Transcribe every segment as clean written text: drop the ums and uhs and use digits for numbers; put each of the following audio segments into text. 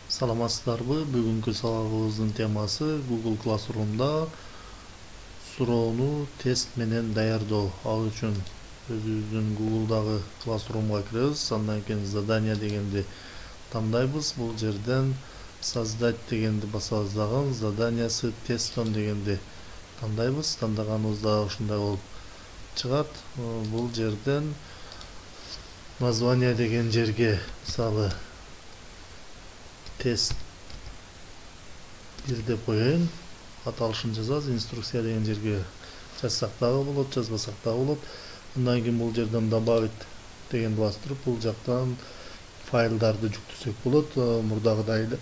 Саламатсыздарбы? Бүгүнкү сабагыбыздын темасы Google Classroom'da суроону тест менен даярдоо. Ал үчүн өзүбүздүн Google'дагы Classroom'га киребиз. Андан кийин задание дегенди тандайбыз. Бул жерден создать дегенди басабыз дагы, заданиясы тестон дегенди тандайбыз. Тандаганыбызда ушундай болуп чыгат. Бул жерден название деген жерге мисалы тест 1 деп коеюн, аталышын жазабыз. Инструкция деген жерге жазсак дагы болот, жазбасак дагы болот. Андан кийин бул жерден добавить дегенди бастырып, бул жактан файлдарды жүктөсөк болот, мурдагыдай эле.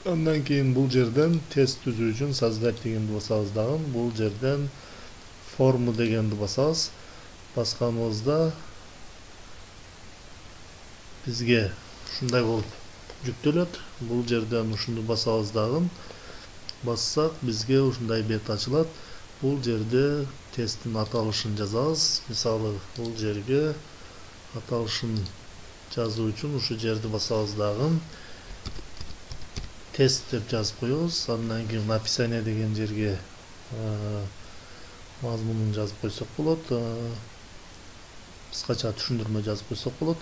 Андан кийин бул жерден тест түзүү үчүн создать дегенди басабыз дагы. Бул жерден форму дегенди басабыз. Басканыбызда бизге ушундай болуп жүктөлөт. Бул жерден ушуну басабыз дагы. Бассак бизге ушундай бет ачылат. Бул жерде тесттин аталышын жазабыз. Мисалы бул жерге аталышын жазуу үчүн ушу жерди басабыз дагы. Тест деп жазып коебуз. Андан кийин описание деген жерге мазмунун жазып койсок болот. Кыскача түшүндүрмө жазып койсок болот.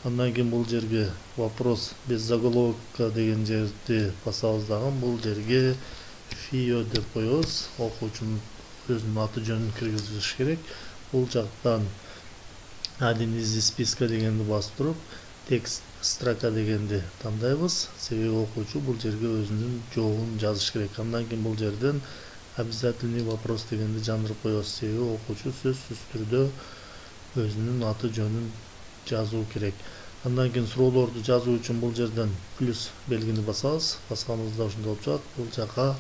Андан кийин бул жерге вопрос без заголовка деген жерди басабыз дагы. Бул жерге фио деп коебуз. Окуучунун өзүнүн аты жөнүн киргизиш керек. Бул жактан один из списка дегенди басып туруп, текст строка дегенди тандайбыз. Себеби окуучу бул жерге өзүнүн жообун жазыш керек. Андан кийин бул жерден обязательный вопрос дегенди жандырып коебуз. Себеби окуучу сөзсүз түрдө өзүнүн аты жөнүн жазуу керек. Андан кийин суроолорду жазуу үчүн бул жерден плюс белгини басабыз. Басканыбызда ушундай болуп чыгат. Бул жака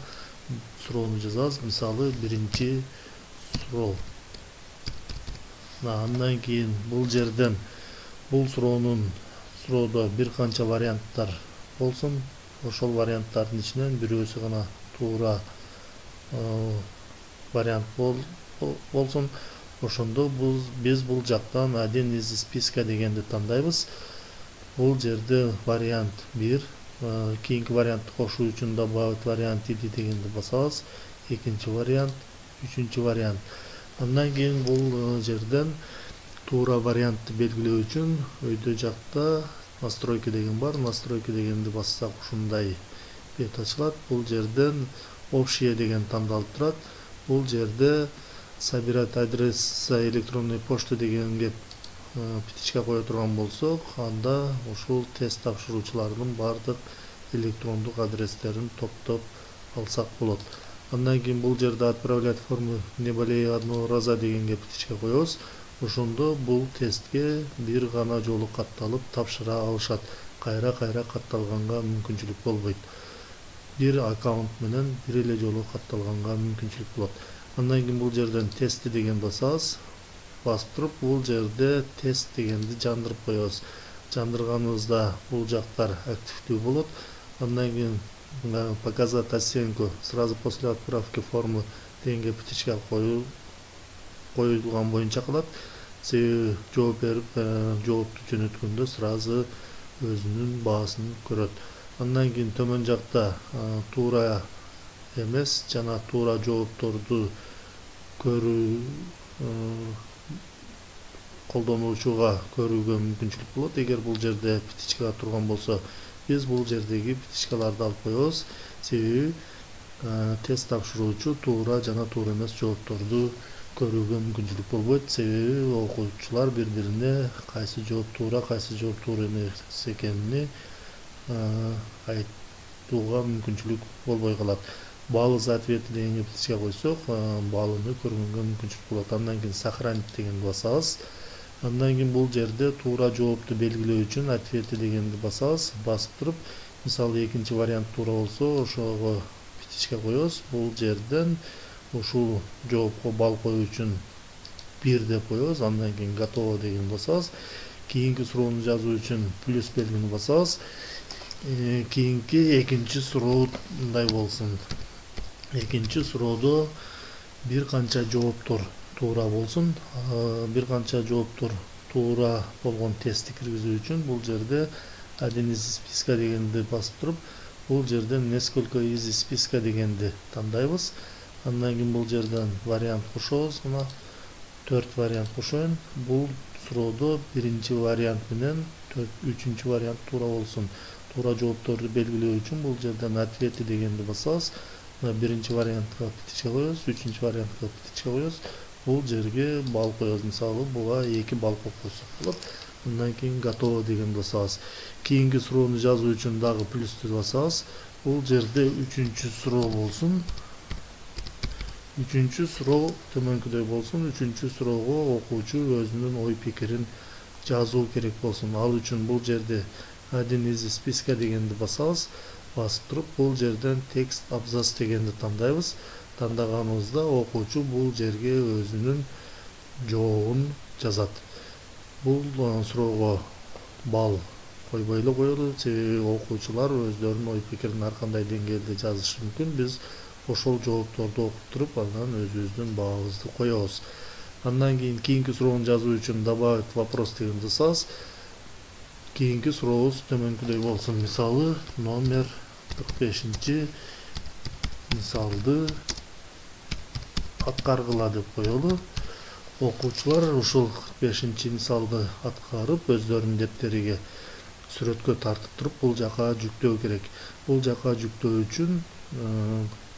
суроону жазабыз. Мисалы биринчи суроо. Андан кийин бул жерден бул суроодо бир канча варианттар болсун. Ошол варианттардын ичинен бирөөсү гана туура вариант болсун. Ошондо биз бул жактан один из списка дегенди тандайбыз. Бул жерде вариант 1, кийинки вариантты кошуу үчүн добавить вариант иди дегенди басабыз. Экинчи вариант, үчүнчү вариант. Андан кийин бул жерден туура вариантты белгилөө үчүн өйдө жакта настройки деген бар. Настройки дегенди бассак ушундай бет ачылат. Бул жерден общее деген тандалып турат. Бул жерде собирать адрес электронной почты дегенге птичка кое турган болсок, анда ушул тест тапшыруучулардын бардык электрондук адрестерин топтоп алсак болот. Андан кийин бул жерде отправлять форму не более одного раза дегенге птичка коебуз. Ошондо бул тестке бир гана жолу катталып тапшыра алышат. Кайра катталганга мүмкүнчүлүк болбойт. Бир аккаунт менен бир эле жолу катталганга мүмкүнчүлүк болот. Андан кийин бул жерден тест деген басабыз. Басып туруп бул жерде тест дегенди жандырып коебуз. Жандырганыбызда бул жактар активдүү болот. Андан кийин показать оценку сразу после отправки формы дегенге птичка коюлган боюнча кылат. Себеби жооп берип, жоопту жөнөткөндө сразу өзүнүн баасын көрөт. Андан кийин төмөн жакта туура эмес жана туура жоопторду көрүү колдонуучуга көрүүгө мүмкүнчүлүк болот. Эгер бул жерде птичка турган болсо, биз бул жердеги птичкаларды алып коебуз. Себеби тест тапшыруучу туура жана туура эмес жоопторду көрүүгө мүмкүнчүлүк болбойт. Себеби окуучулар бири-бирине кайсы жооп туура, кайсы жооп туура эмес экенин айтууга мүмкүнчүлүк болбой калат. Баллы за ответы дегенге птичка койсок, баллыны көргөнгө мүмкүнчүлүк болот. Андан кийин сохранить дегенди басабыз. Андан кийин бул жерде туура жоопту белгилөө үчүн ответы дегенди басабыз. Басып туруп, мисалы экинчи вариант туура болсо, ошого птичка коебуз. Бул жерден ушул жоопко балл коюу үчүн 1 деп коебуз. Андан кийин готово дегенди басабыз. Кийинки суроону жазуу үчүн плюс белгини басабыз. Кийинки экинчи суроодай болсун. Экинчи суроодо бир канча жооптор туура болсун. Бир канча жооптор туура болгон тестти киргизүү үчүн бул жерде один из списка дегенди басып туруп, Бул жерден несколько из списка дегенди тандайбыз. Андан кийин бул жерден вариант кошобуз. Мына 4 вариант кошоюн. Бул суроодо биринчи вариант менен үчүнчү вариант туура болсун. Туура жоопторду белгилөө үчүн бул жерден ответи дегенди басабыз. Биринчи вариантка птичка коебуз, үчүнчү вариантка птичка коебуз. Бул жерге бал коебуз. Мисалы, буга 2 бал коюп койсок болот. Андан кийин готово дегенди басабыз. Кийинки суроону жазуу үчүн дагы плюсту басабыз. Бул жерде үчүнчү суроо болсун. Үчүнчү суроо төмөнкүдөй болсун. Үчүнчү суроого окуучу өзүнүн ой пикирин жазуу керек болсун. Ал үчүн бул жерде один из списка дегенди басабыз. Басып туруп, бул жерден текст абзац дегенди тандайбыз. Тандаганыбызда окуучу бул жерге өзүнүн жообун жазат. Бул суроого бал койбой эле коелу, себеби окуучулар өздөрүнүн ой пикирин ар кандай деңгээлде жазышы мүмкүн. Биз ошол жоопторду окуп туруп, андан өзүбүздүн баабызды коебуз. Андан кийин кийинки суроону жазуу үчүн добавить вопрос дегенди басабыз. Кийинки сурообуз төмөнкүдөй болсун. Мисалы, номер 45-чи мисалды аткаргыла деп коелу. Окуучулар ушул 45-чи мисалды аткарып, өздөрүнүн дептериге сүрөткө тартып туруп, бул жака жүктөө керек. Бул жака жүктөө үчүн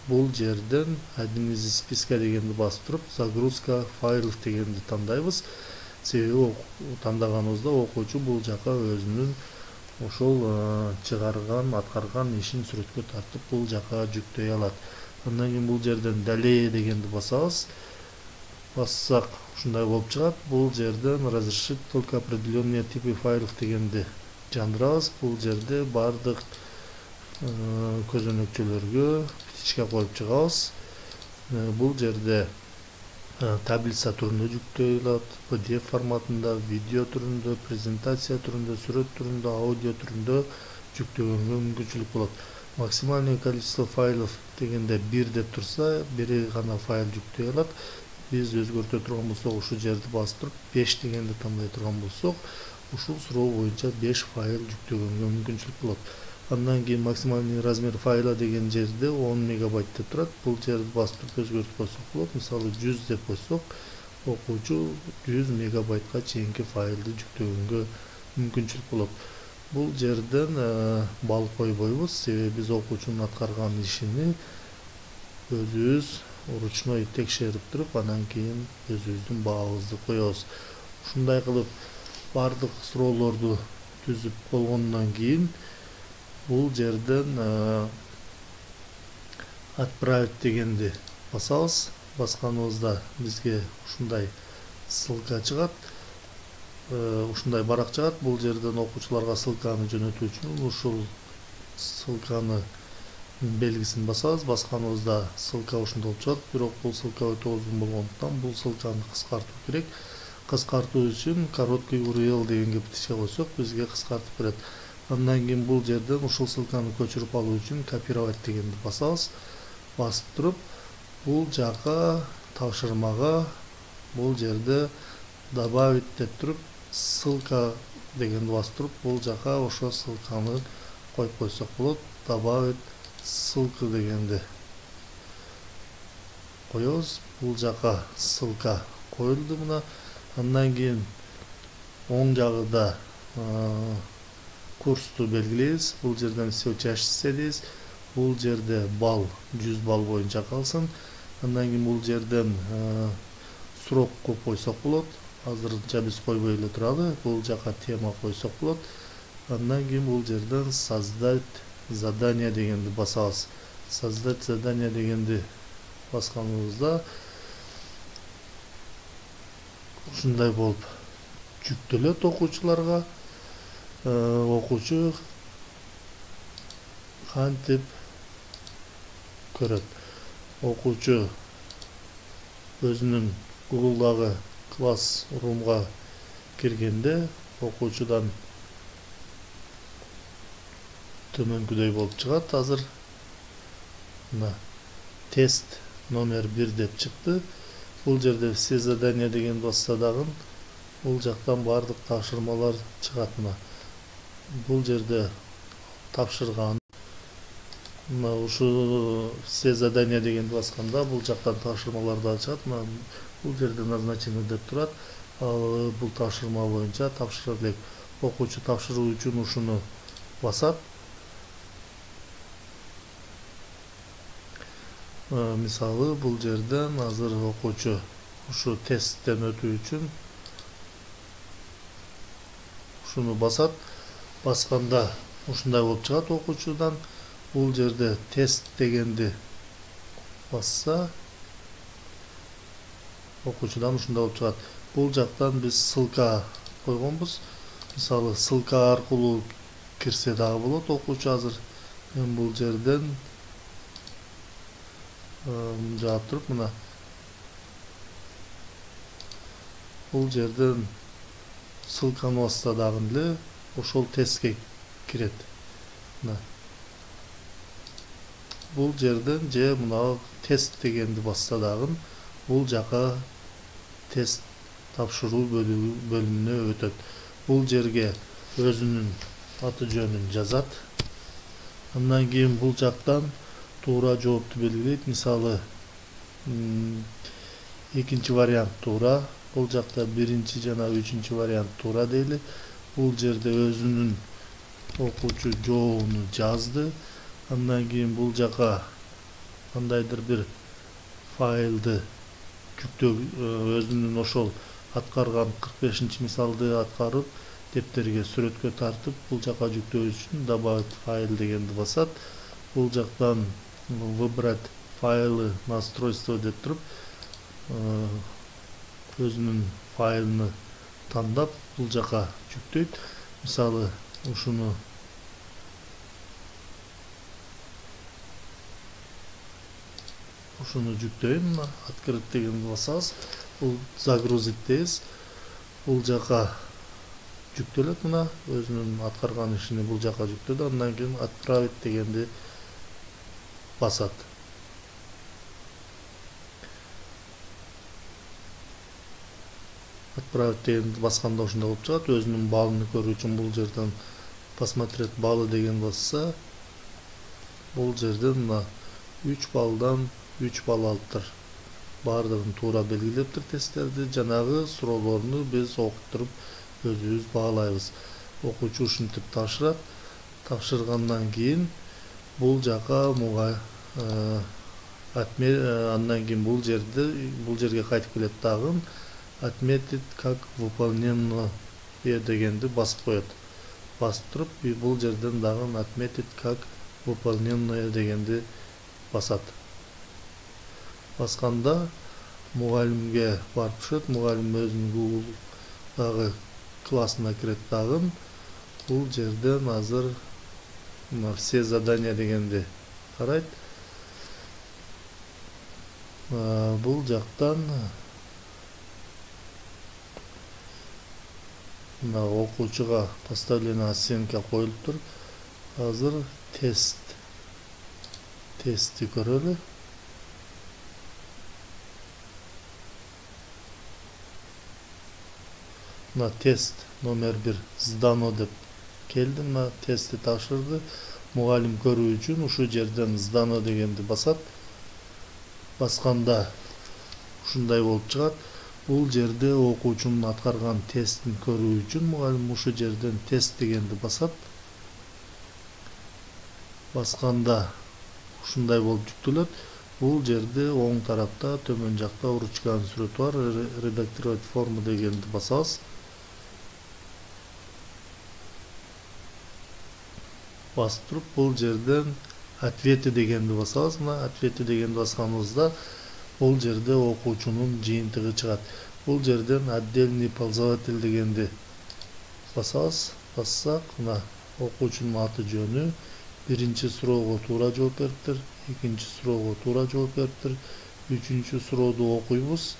бул жерден один из списка дегенди басып туруп, загрузка файлов дегенди тандайбыз. Себеби тандаганыбызда окуучу бул жака өзүнүн ошол чыгарган, аткарган ишин сүрөткө тартып, бул жака жүктөй алат. Андан кийин бул жерден далее дегенди басабыз. Бассак ушундай болуп чыгат. Бул жерден разрешить только определенные типы файлов дегенди жандырабыз. Бул жерде бардык көзөнөкчөлөргө птичка коюп чыгабыз. Бул жерде таблица түрүндө жүктөй алат, PDF форматында, видео түрүндө, презентация түрүндө, сүрөт түрүндө, аудио түрүндө жүктөгөнгө мүмкүнчүлүк болот. Максимальное количество файлов дегенде 1 деп турса, бири гана файл жүктөй алат. Биз өзгөртө турган болсок, ушул жерди басып туруп 5 дегенди тандай турган болсок, ушул суроо боюнча 5 файл жүктөгөнгө мүмкүнчүлүк болот. Андан кийин максимальный размер файла деген жерде 10 мегабайт деп турат. Бул жерди басып туруп өзгөртүп койсок болот. Мисалы 100 деп койсок, окуучу 100 мегабайтка чейинки файлды жүктөгөнгө мүмкүнчүлүк болот. Бул жерден бал койбойбуз, себеби биз окуучунун аткарган ишини өзүбүз ручной текшерип туруп, анан кийин өзүбүздүн баабызды коебуз. Ушундай кылып бардык суроолорду түзүп болгондон кийин бул жерден отправить дегенди басабыз. Басканыбызда бизге ушундай ссылка чыгат. Ушундай барак чыгат. Бул жерден окуучуларга ссылканы жөнөтүү үчүн ушул ссылканы белгисин басабыз. Басканыбызда ссылка ушундай болуп чыгат. Бирок бул ссылка өтө узун болгондуктан бул ссылканы кыскартуу керек. Кыскартуу үчүн короткий URL дегенге птичка койсок, бизге кыскартып берет. Андан кийин бул жерден ушул ссылканы көчүрүп алуу үчүн копировать дегенди басабыз. Басып туруп, бул жака тапшырмага бул жерде добавить деп туруп, ссылка дегенди басып туруп, бул жака ошо ссылканы коюп койсок болот. Добавить ссылку дегенди коебуз. Бул жака ссылка коюлду мына. Андан кийин оң жагында курсту белгилейбиз. Бул жерден все учащиеся дейбиз. Бул жерде бал 100 бал боюнча калсын. Андан кийин бул жерден срокко койсок болот. Азырынча биз койбой эле туралы. Бул жака тема койсок болот. Андан кийин бул жерден создать задание дегенди басабыз. Создать задание дегенди басканыбызда ушундай болуп жүктөлөт окуучуларга. Окуучу кантип көрөт. Окуучу өзүнүн Google'дагы класс румга киргенде окуучудан төмөнкүдөй болуп чыгат. Азыр мына тест номер 1 деп чыкты. Бул жерде все задания деген басса дагы бул жактан бардык тапшырмалар чыгат. Мына бул жерде тапшырган Мына ушу все задания дегенди басканда бул жактан тапшырмаларды ачат. Мына бул жерде назначение деп турат. Ал бул тапшырма боюнча тапшыра элек. Окуучу тапшыруу үчүн ушуну басат. Мисалы бул жерден азыр окуучу ушу тесттен өтүү үчүн ушуну басат. Басканда ушундай болуп чыгат окуучудан. Бул жерде тест дегенди басса окуучудан ушундай болуп чыгат. Бул жактан биз ссылка койгонбуз. Мисалы ссылка аркылуу кирсе дагы болот окуучу. Азыр мен бул жерден жаап туруп мына бул жерден ссылканы басса дагы эле ошол тестке кирет. Мына бул жерден же мына тест дегенди басса дагы бул жака тест тапшыруу бөлүмүнө өтөт. Бул жерге өзүнүн аты жөнүн жазат. Андан кийин бул жактан туура жоопту белгилейт. Мисалы экинчи вариант туура, бул жакта биринчи жана үчүнчү вариант туура дейли. Бул жерде өзүнүн окуучу жообун жазды. Андан кийин бул жака кандайдыр бир файлды жүктөө, өзүнүн ошол аткарган 45 мисалды аткарып дептерге сүрөткө тартып бул жака жүктөө үчүн добавить файл дегенди басат. Бул жактан выбрать файлы настройство деп туруп өзүнүн файлын тандап бул жака жүктөйт. Мисалы ушуну жүктөйм. Открыть дегенди басабыз. Бул загрузить дейбиз. Бул жака жүктөлөт. Мына өзүнүн аткарган ишини бул жака жүктөдү. Андан кийин отправить дегенди басат. Отправить дегенди басканда ушундай болуп чыгат. Өзүнүн баллын көрүү үчүн бул жерден посмотреть баллы деген басса бул жерден мына 3 баллдан 3 балл алыптыр. Бардыгын туура белгилептир тесттерди. Жанагы суроолорду биз окуп туруп өзүбүз баалайбыз. Окуучу ушинтип тапшырат. Тапшыргандан кийин бул жака андан кийин бул жерге кайтып келет дагы. Отметить как выполнено дегенди басып коет. Басып туруп бул жерден дагы отметить как выполненное дегенди басат. Басканда мугалимге барып түшөт. Мугалим өзүнүн Google классына кирет дагы. Бул жерден азыр все задания дегенди карайт. Бул жактан окуучуга поставлена оценка коюлуптур. Азыр тестти көрөлү. Мына тест номер 1 сдано деп келди. Мына тестти тапшырды. Мугалим көрүү үчүн ушу жерден сдано дегенди басат. Басканда ушундай болуп чыгат. Бул жерде окуучунун аткарган тестин көрүү үчүн мугалим ушу жерден тест дегенди басат. Басканда ушундай болуп жүктөлөт. Бул жерде оң тарапта төмөн жакта ручканын сүрөтү бар. Редактировать форму дегенди басабыз. Басып туруп бул жерден ответи дегенди басабыз. Мына ответи дегенди басканыбызда бул жерде окуучунун жыйынтыгы чыгат. Бул жерден отдельный пользователь дегенди басабыз. Бассак мына окуучунун аты жөнү, биринчи суроого туура жооп бериптир, экинчи суроого туура жооп бериптир, үчүнчү сурооду окуйбуз,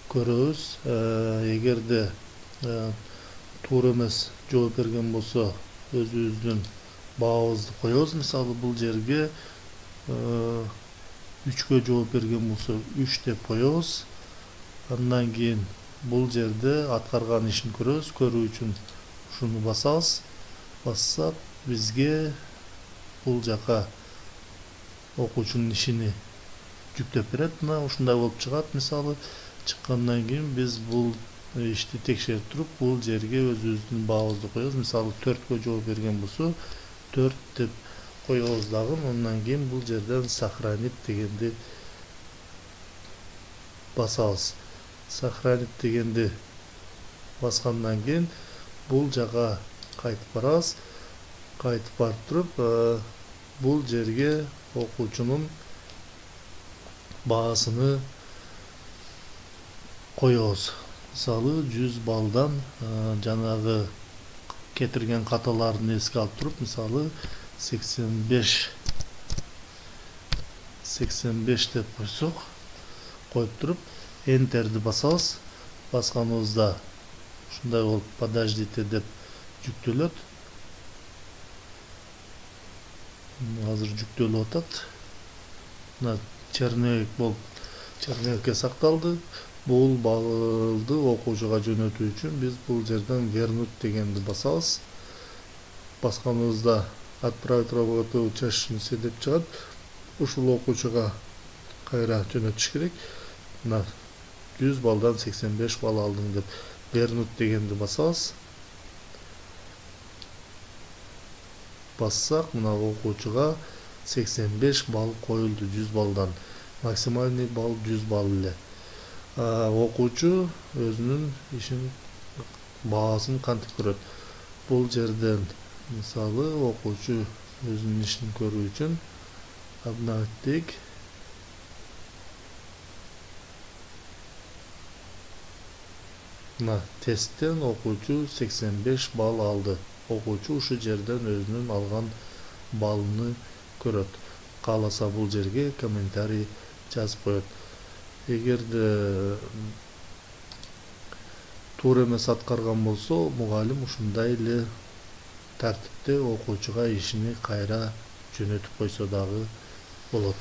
көрөбүз. Эгерде туура эмес жооп берген болсо өзүбүздүн баабызды коебуз. Мисалы бул жерге 3кө жооп берген болсо 3 деп коебуз. Андан кийин бул жерде аткарган ишин көрөбүз. Көрүү үчүн ушуну басабыз. Бассак бизге бул жака окуучунун ишини жүктөп берет. Мына ушундай болуп чыгат. Мисалы чыккандан кийин биз бул ишти текшерип туруп, бул жерге өзүбүздүн баабызды коебуз. Мисалы 4кө жооп берген болсо 4 деп коебуз дагы. Андан кийин бул жерден сохранить дегенди басабыз. Сохранить дегенди баскандан кийин бул жака кайтып барабыз. Кайтып барып туруп, бул жерге окуучунун баасыны коебуз. Мисалы 100 балдан жанагы кетирген каталарын эске алып туруп, мисалы 85 деп койсок, коюп туруп энтерди басабыз. Басканыбызда ушундай болуп подождите деп жүктөлөт. Азыр жүктөлүп атат. Мына чернек болуп чернекке сакталды. Бул балды окуучуга жөнөтүү үчүн биз бул жерден вернуть дегенди басабыз. Басканыбызда отправить работу учащимся деп чыгат. Ушул окуучуга кайра жөнөтүш керек. Мына 100 балдан 85 бал алдың деп вернуть дегенди басабыз. Бассак, мына окуучуга 85 бал коюлду 100 балдан. Максимальный бал 100 бал эле. Окуучу өзүнүн ишин баасын кантип көрөт? Бул жерден мисалы окуучу өзүнүн ишин көрүү үчүн обновить. Мына тесттен окуучу 85 бал алды. Окуучу ушу жерден өзүнүн алган балыны көрөт. Кааласа бул жерге комментарий жазып коет. Эгерде туура эмес аткарган болсо, мугалим ушундай эле тартипте окуучуга ишини кайра жөнөтүп койсо дагы болот.